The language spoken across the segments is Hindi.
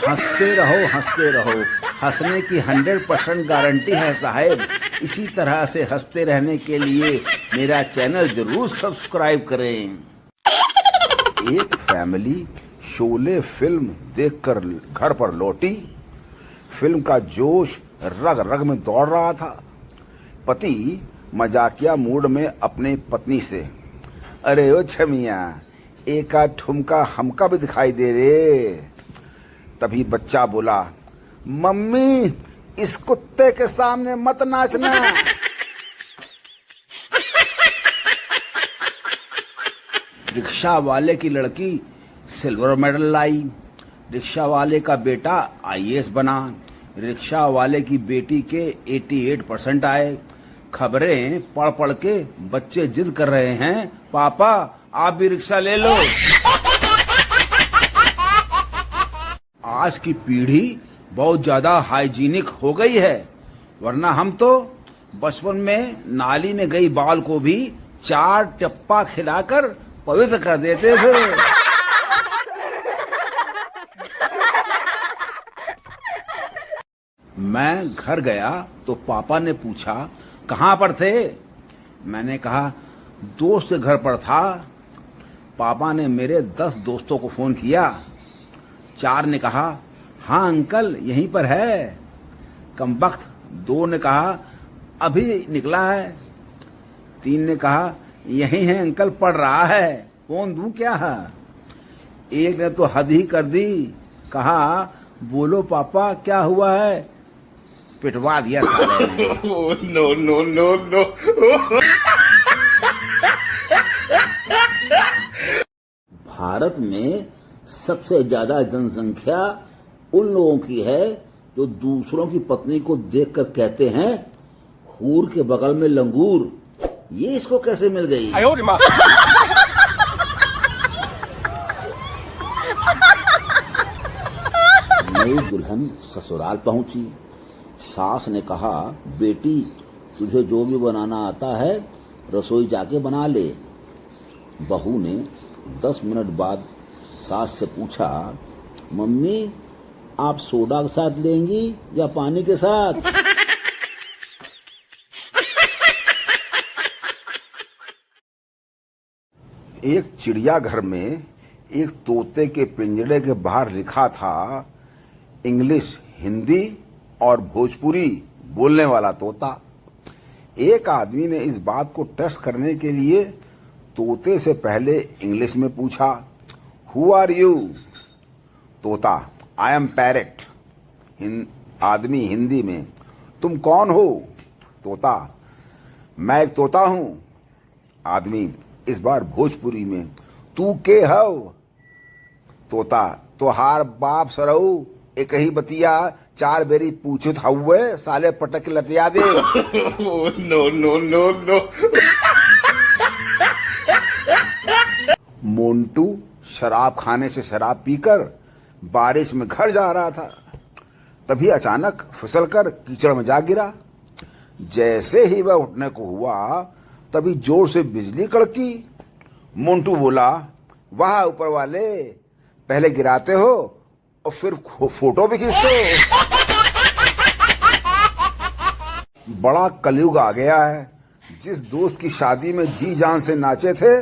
हंसते रहो। हंसने की 100% गारंटी है साहब। इसी तरह से हंसते रहने के लिए मेरा चैनल जरूर सब्सक्राइब करें। एक फैमिली शोले फिल्म देखकर घर पर लौटी। फिल्म का जोश रग रग में दौड़ रहा था। पति मजाकिया मूड में अपनी पत्नी से, अरे ओ छमिया, एक आध ठुमका हमका भी दिखाई दे रे। तभी बच्चा बोला, मम्मी इस कुत्ते के सामने मत नाचना। रिक्शा वाले की लड़की सिल्वर मेडल लाई। रिक्शा वाले का बेटा आईएएस बना। रिक्शा वाले की बेटी के 88% आए। खबरें पढ़ पढ़ के बच्चे जिद कर रहे हैं, पापा आप भी रिक्शा ले लो। आज की पीढ़ी बहुत ज्यादा हाइजीनिक हो गई है, वरना हम तो बचपन में नाली में गई बाल को भी 4 टप्पा खिलाकर पवित्र कर देते थे। मैं घर गया तो पापा ने पूछा, कहाँ पर थे? मैंने कहा, दोस्त के घर पर था। पापा ने मेरे 10 दोस्तों को फोन किया। 4 ने कहा, हाँ अंकल यहीं पर है। कमबख्त 2 ने कहा, अभी निकला है। 3 ने कहा, यहीं है अंकल, पढ़ रहा है, फोन दूं क्या? 1 ने तो हद ही कर दी, कहा, बोलो पापा क्या हुआ है? पिटवा दिया साले ने। No no no no. Bharat में सबसे ज्यादा जनसंख्या उन लोगों की है जो दूसरों की पत्नी को देखकर कहते हैं, हूर के बगल में लंगूर। ये इसको कैसे मिल गई? नई दुल्हन ससुराल पहुंची। सास ने कहा, बेटी तुझे जो भी बनाना आता है रसोई जाके बना ले। बहू ने 10 मिनट बाद सास से पूछा, मम्मी आप सोडा के साथ लेंगी या पानी के साथ? एक चिड़ियाघर में एक तोते के पिंजरे के बाहर लिखा था, इंग्लिश, हिंदी और भोजपुरी बोलने वाला तोता। एक आदमी ने इस बात को टेस्ट करने के लिए तोते से पहले इंग्लिश में पूछा, हु आर यू? तोता, आई एम पैरेट। आदमी हिंदी में, तुम कौन हो? तोता, मैं एक तोता हूं। आदमी इस बार भोजपुरी में, तू के हो? तोता, तोहार बाप सरऊ एक ही बतिया 4 बेरी पूछत हउए, साले पटक के लतिया दे। No no no no. Montu शराब खाने से शराब पीकर बारिश में घर जा रहा था। तभी अचानक फिसलकर कीचड़ में जा गिरा। जैसे ही वह उठने को हुआ तभी जोर से बिजली कड़की। मोंटू बोला, वाह ऊपर वाले, पहले गिराते हो और फिर फोटो भी खींचते हो। बड़ा कलयुग आ गया है। जिस दोस्त की शादी में जी जान से नाचे थे,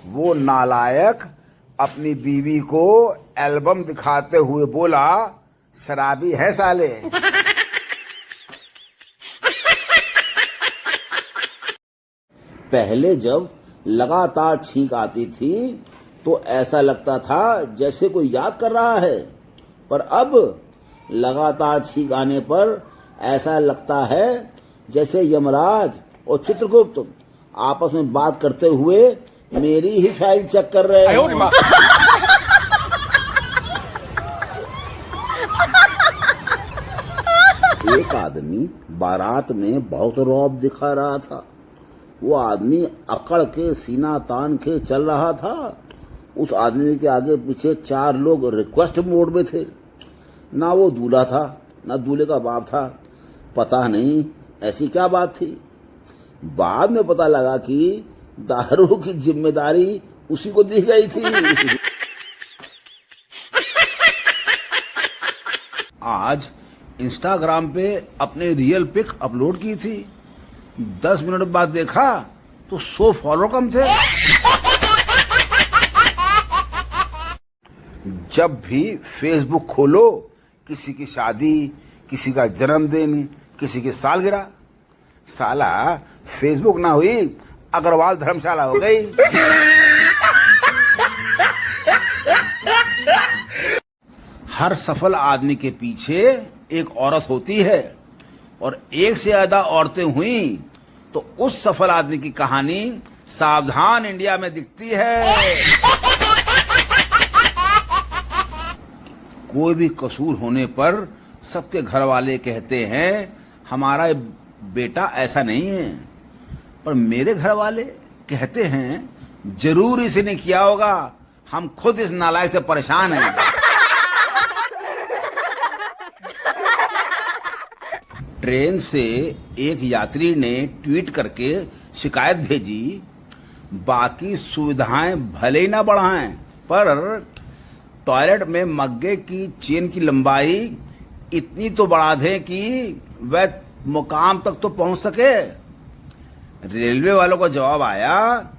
वो नालायक अपनी बीवी को एल्बम दिखाते हुए बोला, शराबी है साले। पहले जब लगातार छींक आती थी तो ऐसा लगता था जैसे कोई याद कर रहा है, पर अब लगातार छींक आने पर ऐसा लगता है जैसे यमराज और चित्रगुप्त आपस में बात करते हुए मेरी ही फाइल चेक कर रहे हैं। एक आदमी बारात में बहुत रौब दिखा रहा था। वो आदमी अकड़ के सीना तान के चल रहा था। उस आदमी के आगे पीछे 4 लोग रिक्वेस्ट मोड में थे। ना वो दूल्हा था ना दूल्हे का बाप था। पता नहीं ऐसी क्या बात थी। बाद में पता लगा कि दारू की जिम्मेदारी उसी को दी गई थी। आज इंस्टाग्राम पे अपने रियल पिक अपलोड की थी। 10 मिनट बाद देखा तो 100 फॉलोअर कम थे। जब भी फेसबुक खोलो किसी की शादी, किसी का जन्मदिन, किसी की सालगिरह, साला फेसबुक ना हुई अग्रवाल धर्मशाला हो गई। हर सफल आदमी के पीछे एक औरत होती है और एक से ज्यादा औरतें हुई तो उस सफल आदमी की कहानी सावधान इंडिया में दिखती है। कोई भी कसूर होने पर सबके घर वाले कहते हैं हमारा बेटा ऐसा नहीं है, पर मेरे घर वाले कहते हैं जरूर इसने किया होगा, हम खुद इस नालायक से परेशान हैं। ट्रेन से एक यात्री ने ट्वीट करके शिकायत भेजी, बाकी सुविधाएं भले ही ना बढ़ाएं पर टॉयलेट में मग्गे की चेन की लंबाई इतनी तो बढ़ा दें कि वह मुकाम तक तो पहुंच सके। रेलवे वालों को जवाब आया,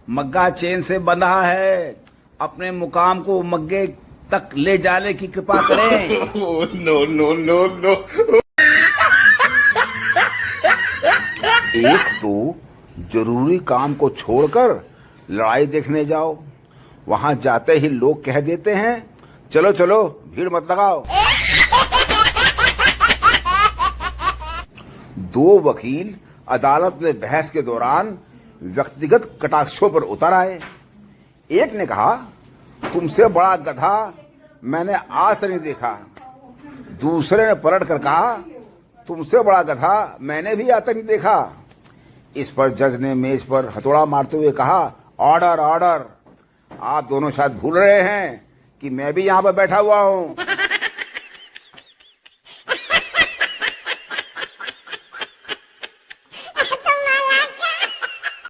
मग्गा चेन से बंधा है, अपने मुकाम को मग्गे तक ले जाने की कृपा करें। Oh, no, no, no, no. एक तो जरूरी काम को छोड़कर लड़ाई देखने जाओ, वहां जाते ही लोग कह देते हैं चलो चलो भीड़ मत लगाओ। दो वकील अदालत में बहस के दौरान व्यक्तिगत कटाक्षों पर उतर आए। एक ने कहा तुमसे बड़ा गधा मैंने आज तक नहीं देखा। दूसरे ने पलट कर कहा तुमसे बड़ा गधा मैंने भी आज तक नहीं देखा। इस पर जज ने मेज पर हथौड़ा मारते हुए कहा ऑर्डर ऑर्डर। आप दोनों शायद भूल रहे हैं कि मैं भी यहाँ पर बैठा हुआ हूँ।